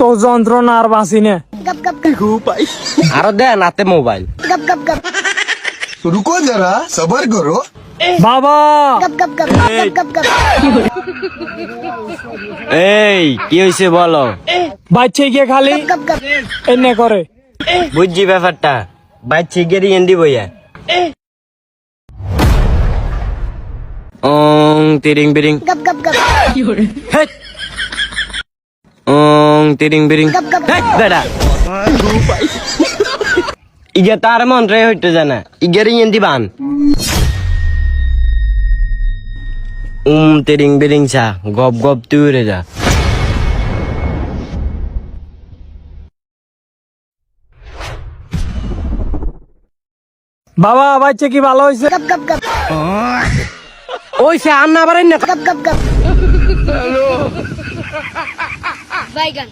তো যন্ত্রণা আর বাঁচি না। আরো দেন হাতে মোবাইল। रुको जरा सबर करो। বাবা এই কি হয়েছে বলো। বাচ্চা গিয়ে খালি এনে করে। বুঝছি ব্যাপারটা, বাচ্চা গেরি এন্ডি বইয়া ওং তিরিং বিরিং হেট। ওং তিরিং বিরিং হেট বেড়া ইগে তার মন্ত্রে হইতে জানা ইগেরি এন্ডি বান তিরিং বিরিং সা গপ গপ তুই রে যা। বাবা বাচ্চা কি ভালো হয়েছে? ওই সে আন্না বারেন না। Bye, gun.